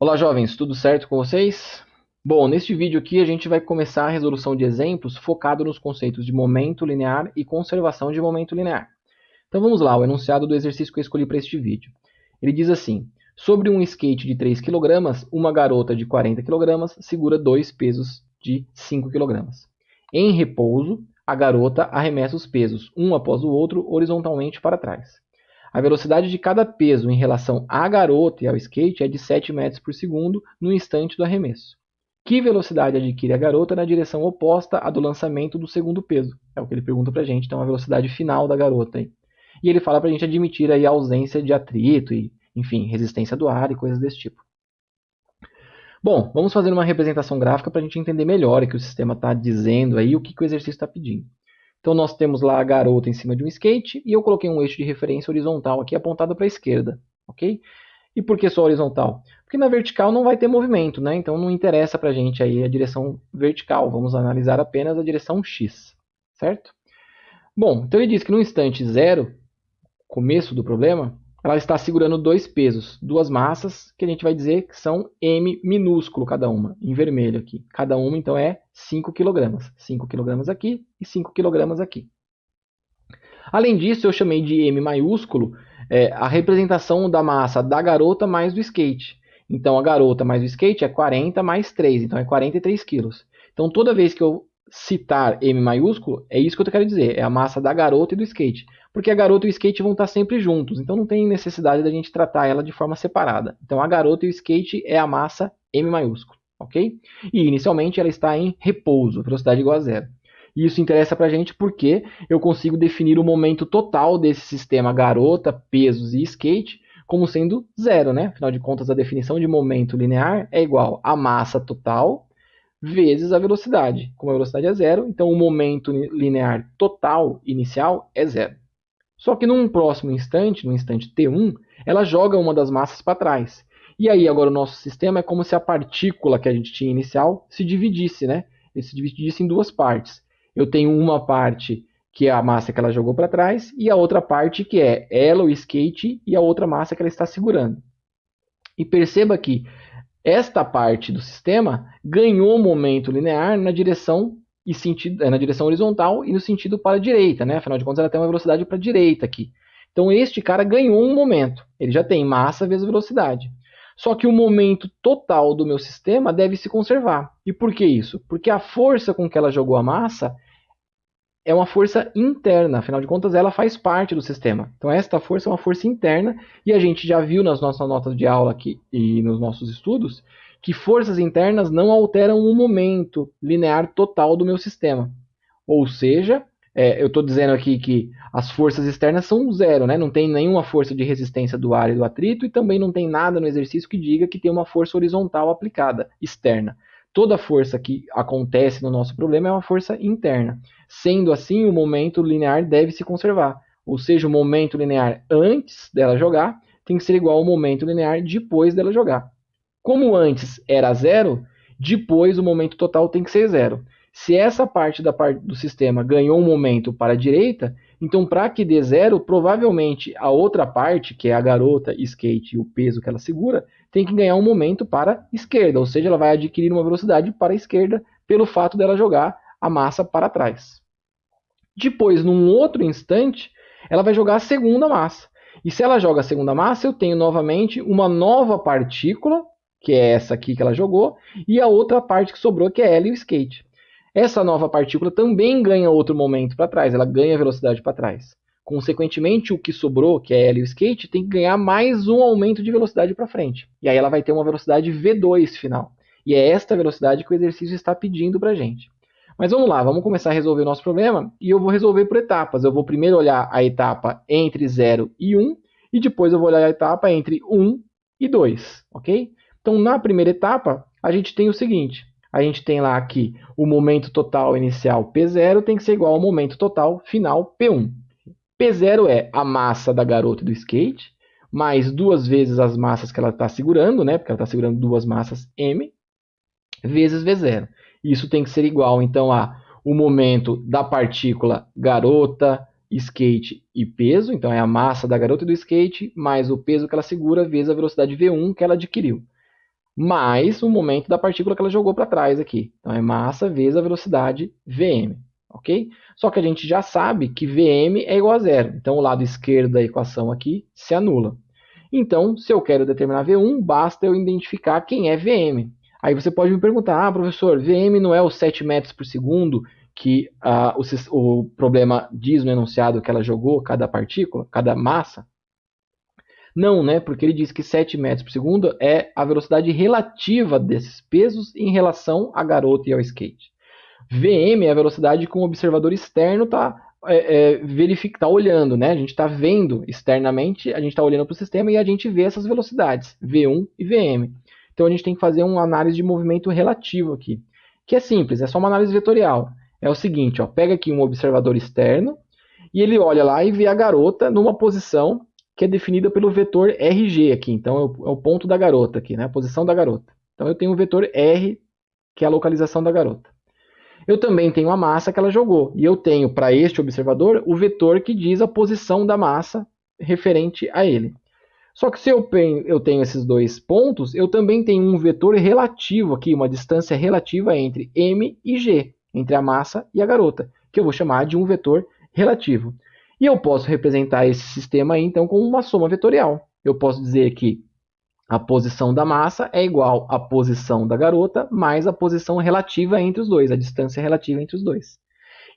Olá, jovens, tudo certo com vocês? Bom, neste vídeo aqui a gente vai começar a resolução de exemplos focado nos conceitos de momento linear e conservação de momento linear. Então vamos lá, o enunciado do exercício que eu escolhi para este vídeo. Ele diz assim: sobre um skate de 3 kg, uma garota de 40 kg segura dois pesos de 5 kg. Em repouso, a garota arremessa os pesos, um após o outro, horizontalmente para trás. A velocidade de cada peso em relação à garota e ao skate é de 7 metros por segundo no instante do arremesso. Que velocidade adquire a garota na direção oposta à do lançamento do segundo peso? É o que ele pergunta pra gente, então a velocidade final da garota aí. E ele fala pra gente admitir aí a ausência de atrito e, enfim, resistência do ar e coisas desse tipo. Bom, vamos fazer uma representação gráfica para a gente entender melhor o que o sistema está dizendo aí, o que o exercício está pedindo. Então nós temos lá a garota em cima de um skate e eu coloquei um eixo de referência horizontal aqui apontado para a esquerda, ok? E por que só horizontal? Porque na vertical não vai ter movimento, né? Então não interessa para a gente aí a direção vertical, vamos analisar apenas a direção x, certo? Bom, então ele diz que no instante zero, começo do problema, ela está segurando dois pesos, duas massas, que a gente vai dizer que são m minúsculo cada uma, em vermelho aqui. Cada uma, então, é 5 kg. 5 kg aqui e 5 kg aqui. Além disso, eu chamei de m maiúsculo a representação da massa da garota mais do skate. Então, a garota mais o skate é 40 mais 3, então é 43 quilos. Então, toda vez que eu citar M maiúsculo, é isso que eu quero dizer, é a massa da garota e do skate. Porque a garota e o skate vão estar sempre juntos, então não tem necessidade da gente tratar ela de forma separada. Então a garota e o skate é a massa M maiúsculo, ok? E inicialmente ela está em repouso, velocidade igual a zero. E isso interessa para a gente porque eu consigo definir o momento total desse sistema garota, pesos e skate como sendo zero, né? Afinal de contas, a definição de momento linear é igual a massa total vezes a velocidade. Como a velocidade é zero, então o momento linear total inicial é zero. Só que num próximo instante, no instante t1, ela joga uma das massas para trás. E aí agora o nosso sistema é como se a partícula que a gente tinha inicial se dividisse, né? Ele se dividisse em duas partes. Eu tenho uma parte que é a massa que ela jogou para trás e a outra parte que é ela, o skate, e a outra massa que ela está segurando. E perceba que esta parte do sistema ganhou momento linear na direção e sentido, na direção horizontal e no sentido para a direita, né? Afinal de contas, ela tem uma velocidade para a direita aqui. Então, este cara ganhou um momento. Ele já tem massa vezes velocidade. Só que o momento total do meu sistema deve se conservar. E por que isso? Porque a força com que ela jogou a massa é uma força interna, afinal de contas ela faz parte do sistema. Então esta força é uma força interna e a gente já viu nas nossas notas de aula aqui e nos nossos estudos que forças internas não alteram o momento linear total do meu sistema. Ou seja, eu estou dizendo aqui que as forças externas são zero, né? Não tem nenhuma força de resistência do ar e do atrito e também não tem nada no exercício que diga que tem uma força horizontal aplicada, externa. Toda força que acontece no nosso problema é uma força interna. Sendo assim, o momento linear deve se conservar. Ou seja, o momento linear antes dela jogar tem que ser igual ao momento linear depois dela jogar. Como antes era zero, depois o momento total tem que ser zero. Se essa parte do sistema ganhou um momento para a direita, então para que dê zero, provavelmente a outra parte, que é a garota, skate e o peso que ela segura, tem que ganhar um momento para a esquerda, ou seja, ela vai adquirir uma velocidade para a esquerda pelo fato dela jogar a massa para trás. Depois, num outro instante, ela vai jogar a segunda massa. E se ela joga a segunda massa, eu tenho novamente uma nova partícula, que é essa aqui que ela jogou, e a outra parte que sobrou, que é ela e o skate. Essa nova partícula também ganha outro momento para trás, ela ganha velocidade para trás. Consequentemente, o que sobrou, que é ela e o skate, tem que ganhar mais um aumento de velocidade para frente. E aí ela vai ter uma velocidade V2 final. E é esta velocidade que o exercício está pedindo para a gente. Mas vamos lá, vamos começar a resolver o nosso problema e eu vou resolver por etapas. Eu vou primeiro olhar a etapa entre 0 e 1 e depois eu vou olhar a etapa entre 1 e 2, ok? Então, na primeira etapa, a gente tem o seguinte. A gente tem lá aqui o momento total inicial P0 tem que ser igual ao momento total final P1. P0 é a massa da garota do skate, mais duas vezes as massas que ela está segurando, né? Porque ela está segurando duas massas M, vezes V0. Isso tem que ser igual, então, a o momento da partícula garota, skate e peso. Então, é a massa da garota e do skate mais o peso que ela segura vezes a velocidade V1 que ela adquiriu. mais o momento da partícula que ela jogou para trás aqui. Então, é massa vezes a velocidade Vm, ok? Só que a gente já sabe que Vm é igual a zero. Então, o lado esquerdo da equação aqui se anula. Então, se eu quero determinar V1, basta eu identificar quem é Vm. Aí você pode me perguntar, professor, Vm não é os 7 metros por segundo que o problema diz no enunciado que ela jogou cada partícula, cada massa? Não, né? Porque ele diz que 7 metros por segundo é a velocidade relativa desses pesos em relação à garota e ao skate. VM é a velocidade que um observador externo está tá olhando, né? A gente está vendo externamente, a gente está olhando para o sistema e a gente vê essas velocidades, V1 e VM. Então a gente tem que fazer uma análise de movimento relativo aqui, que é simples, é só uma análise vetorial. É o seguinte, ó, pega aqui um observador externo e ele olha lá e vê a garota numa posição que é definida pelo vetor RG aqui. Então é o ponto da garota aqui, né? A posição da garota. Então eu tenho o vetor R, que é a localização da garota. Eu também tenho a massa que ela jogou. E eu tenho, para este observador, o vetor que diz a posição da massa referente a ele. Só que se eu tenho esses dois pontos, eu também tenho um vetor relativo aqui, uma distância relativa entre M e G, entre a massa e a garota, que eu vou chamar de um vetor relativo. E eu posso representar esse sistema aí, então, como uma soma vetorial. Eu posso dizer que a posição da massa é igual à posição da garota mais a posição relativa entre os dois, a distância relativa entre os dois.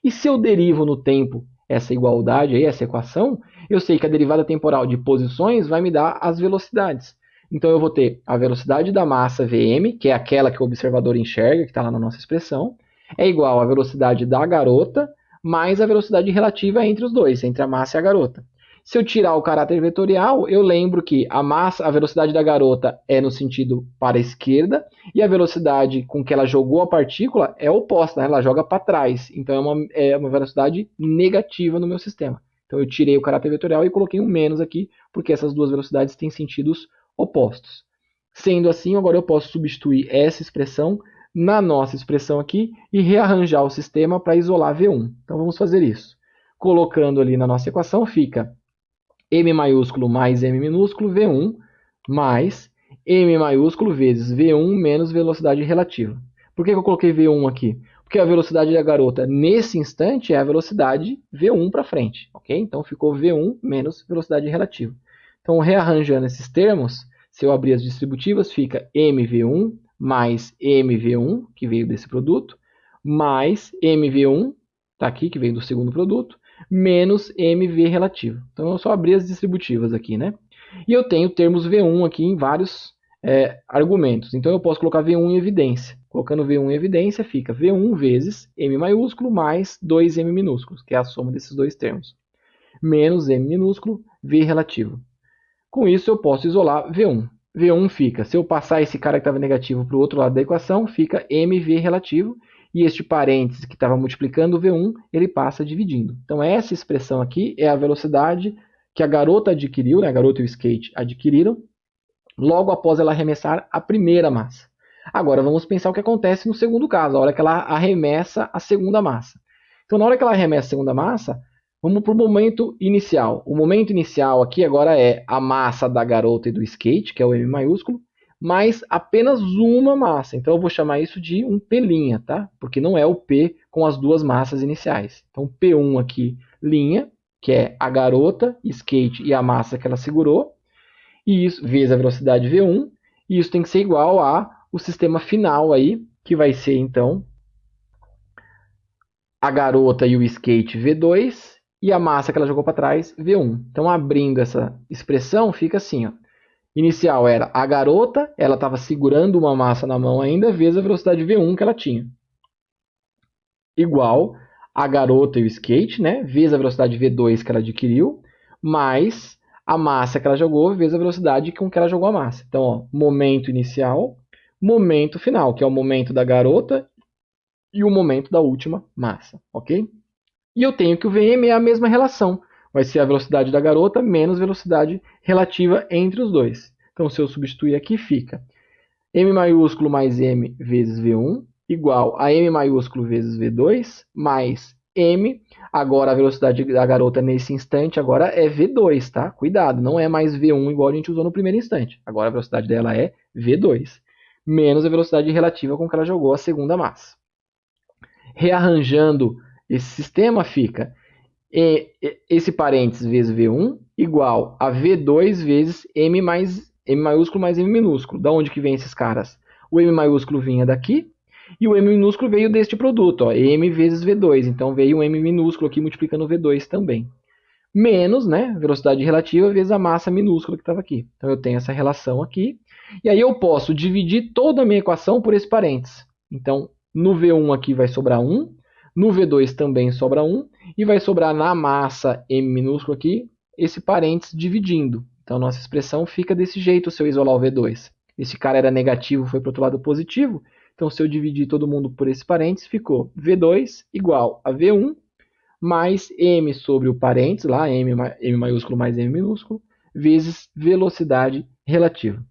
E se eu derivo no tempo essa igualdade aí, essa equação, eu sei que a derivada temporal de posições vai me dar as velocidades. Então eu vou ter a velocidade da massa Vm, que é aquela que o observador enxerga, que está lá na nossa expressão, é igual à velocidade da garota mais a velocidade relativa entre os dois, entre a massa e a garota. Se eu tirar o caráter vetorial, eu lembro que a velocidade da garota é no sentido para a esquerda e a velocidade com que ela jogou a partícula é oposta, né? Ela joga para trás. Então é uma velocidade negativa no meu sistema. Então eu tirei o caráter vetorial e coloquei um menos aqui, porque essas duas velocidades têm sentidos opostos. Sendo assim, agora eu posso substituir essa expressão na nossa expressão aqui e rearranjar o sistema para isolar V1. Então vamos fazer isso. Colocando ali na nossa equação fica M maiúsculo mais M minúsculo, V1, mais M maiúsculo vezes V1 menos velocidade relativa. Por que eu coloquei V1 aqui? Porque a velocidade da garota nesse instante é a velocidade V1 para frente, ok? Então ficou V1 menos velocidade relativa. Então, rearranjando esses termos, se eu abrir as distributivas, fica MV1 mais MV1, que veio desse produto, mais MV1, está aqui, que veio do segundo produto, menos MV relativo. Então, eu só abri as distributivas aqui, né? E eu tenho termos V1 aqui em vários argumentos. Então, eu posso colocar V1 em evidência. Colocando V1 em evidência, fica V1 vezes M maiúsculo mais 2M minúsculos, que é a soma desses dois termos, menos M minúsculo, V relativo. Com isso, eu posso isolar V1. V1 fica, se eu passar esse cara que estava negativo para o outro lado da equação, fica MV relativo, e este parênteses que estava multiplicando o V1, ele passa dividindo. Então, essa expressão aqui é a velocidade que a garota adquiriu, né, a garota e o skate adquiriram, logo após ela arremessar a primeira massa. Agora, vamos pensar o que acontece no segundo caso, a hora que ela arremessa a segunda massa. Então, na hora que ela arremessa a segunda massa, vamos para o momento inicial. O momento inicial aqui agora é a massa da garota e do skate, que é o M maiúsculo, mais apenas uma massa. Então eu vou chamar isso de um P', tá? Porque não é o P com as duas massas iniciais. Então P1 aqui, linha, que é a garota, skate e a massa que ela segurou, e isso vezes a velocidade V1, e isso tem que ser igual ao sistema final aí, que vai ser então a garota e o skate V2 e a massa que ela jogou para trás V1. Então abrindo essa expressão fica assim, ó. Inicial era a garota, ela estava segurando uma massa na mão ainda, vezes a velocidade V1 que ela tinha. Igual a garota e o skate, né? Vezes a velocidade V2 que ela adquiriu, mais a massa que ela jogou, vezes a velocidade com que ela jogou a massa. Então, ó, momento inicial, momento final, que é o momento da garota e o momento da última massa, ok? E eu tenho que o Vm é a mesma relação. Vai ser a velocidade da garota menos velocidade relativa entre os dois. Então, se eu substituir aqui, fica M maiúsculo mais M vezes V1 igual a M maiúsculo vezes V2 mais M. Agora, a velocidade da garota nesse instante agora é V2, tá? Cuidado, não é mais V1 igual a gente usou no primeiro instante. Agora, a velocidade dela é V2. menos a velocidade relativa com que ela jogou a segunda massa. Rearranjando esse sistema, fica esse parênteses vezes V1 igual a V2 vezes M maiúsculo mais M minúsculo. Da onde que vem esses caras? O M maiúsculo vinha daqui e o M minúsculo veio deste produto, ó, M vezes V2. Então veio um M minúsculo aqui multiplicando o V2 também. Menos, né, velocidade relativa vezes a massa minúscula que estava aqui. Então eu tenho essa relação aqui. E aí eu posso dividir toda a minha equação por esse parênteses. Então no V1 aqui vai sobrar 1, no V2 também sobra 1, e vai sobrar na massa M minúsculo aqui esse parênteses dividindo. Então nossa expressão fica desse jeito se eu isolar o V2. Esse cara era negativo, foi para o outro lado positivo. Então se eu dividir todo mundo por esse parênteses, ficou V2 igual a V1 mais M sobre o parênteses, lá, M maiúsculo mais M minúsculo, vezes velocidade relativa.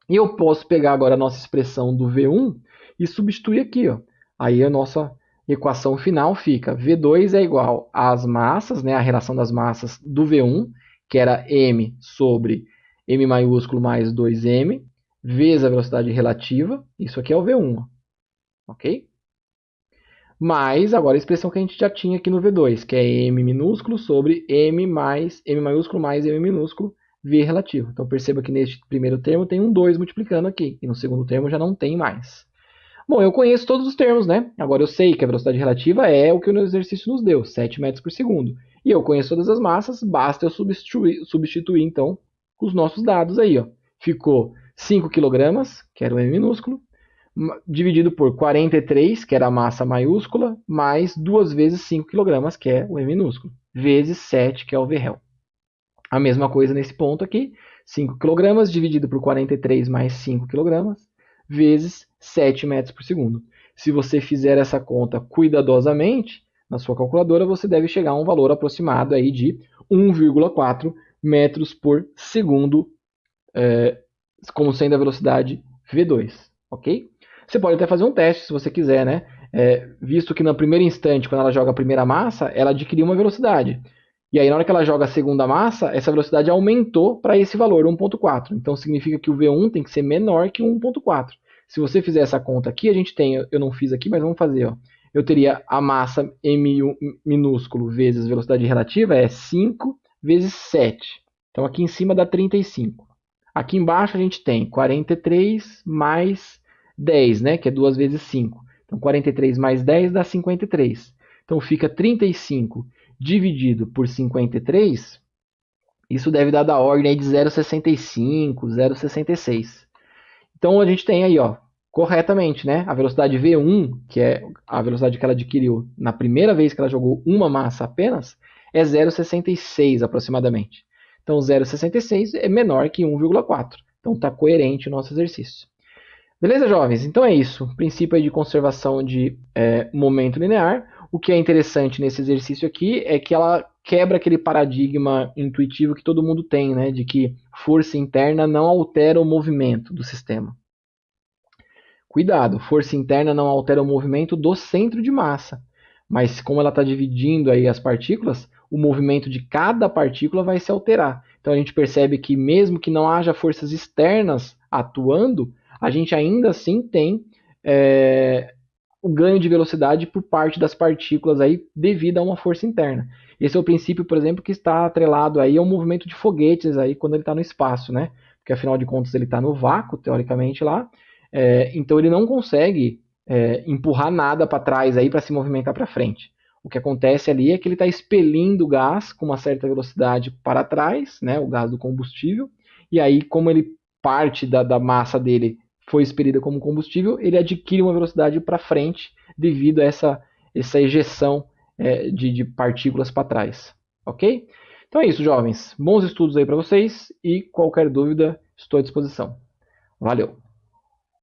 E eu posso pegar agora a nossa expressão do V1 e substituir aqui. Ó. Aí a nossa equação final fica V2 é igual às massas, né, a relação das massas do V1, que era M sobre M maiúsculo mais 2M, vezes a velocidade relativa, isso aqui é o V1, ó. Ok? Mais agora a expressão que a gente já tinha aqui no V2, que é M minúsculo sobre M maiúsculo mais M minúsculo, V relativo. Então perceba que neste primeiro termo tem um 2 multiplicando aqui, e no segundo termo já não tem mais. Bom, eu conheço todos os termos, né? Agora eu sei que a velocidade relativa é o que o exercício nos deu, 7 metros por segundo. E eu conheço todas as massas, basta eu substituir então os nossos dados aí. Ó. Ficou 5 kg, que era o M minúsculo, dividido por 43, que era a massa maiúscula, mais 2 vezes 5 kg, que é o M minúsculo, vezes 7, que é o V real. A mesma coisa nesse ponto aqui, 5 kg dividido por 43 mais 5 kg, vezes 7 metros por segundo. Se você fizer essa conta cuidadosamente, na sua calculadora, você deve chegar a um valor aproximado aí de 1,4 metros por segundo, como sendo a velocidade V2, ok? Você pode até fazer um teste se você quiser, né? Visto que no primeiro instante, quando ela joga a primeira massa, ela adquiriu uma velocidade. E aí, na hora que ela joga a segunda massa, essa velocidade aumentou para esse valor, 1,4. Então, significa que o V1 tem que ser menor que 1,4. Se você fizer essa conta aqui, a gente tem, eu não fiz aqui, mas vamos fazer. Ó. Eu teria a massa M minúsculo vezes velocidade relativa, é 5 vezes 7. Então, aqui em cima dá 35. Aqui embaixo a gente tem 43 mais 10, né, que é 2 vezes 5. Então, 43 mais 10 dá 53. Então, fica 35 dividido por 53, isso deve dar da ordem aí de 0,65, 0,66. Então, a gente tem aí, ó, corretamente, né, a velocidade V1, que é a velocidade que ela adquiriu na primeira vez que ela jogou uma massa apenas, é 0,66 aproximadamente. Então, 0,66 é menor que 1,4. Então, está coerente o nosso exercício. Beleza, jovens? Então é isso. O princípio aí de conservação de momento linear. O que é interessante nesse exercício aqui é que ela quebra aquele paradigma intuitivo que todo mundo tem, né? De que força interna não altera o movimento do sistema. Cuidado, força interna não altera o movimento do centro de massa. Mas como ela está dividindo aí as partículas, o movimento de cada partícula vai se alterar. Então a gente percebe que mesmo que não haja forças externas atuando, a gente ainda assim tem o ganho de velocidade por parte das partículas aí devido a uma força interna. Esse é o princípio, por exemplo, que está atrelado aí ao movimento de foguetes aí quando ele está no espaço, né? Porque afinal de contas ele está no vácuo, teoricamente lá, então ele não consegue empurrar nada para trás aí para se movimentar para frente. O que acontece ali é que ele está expelindo gás com uma certa velocidade para trás, né? O gás do combustível, e aí como ele parte da massa dele foi expelida como combustível, ele adquire uma velocidade para frente devido a essa ejeção de partículas para trás. Ok? Então é isso, jovens. Bons estudos aí para vocês e qualquer dúvida estou à disposição. Valeu!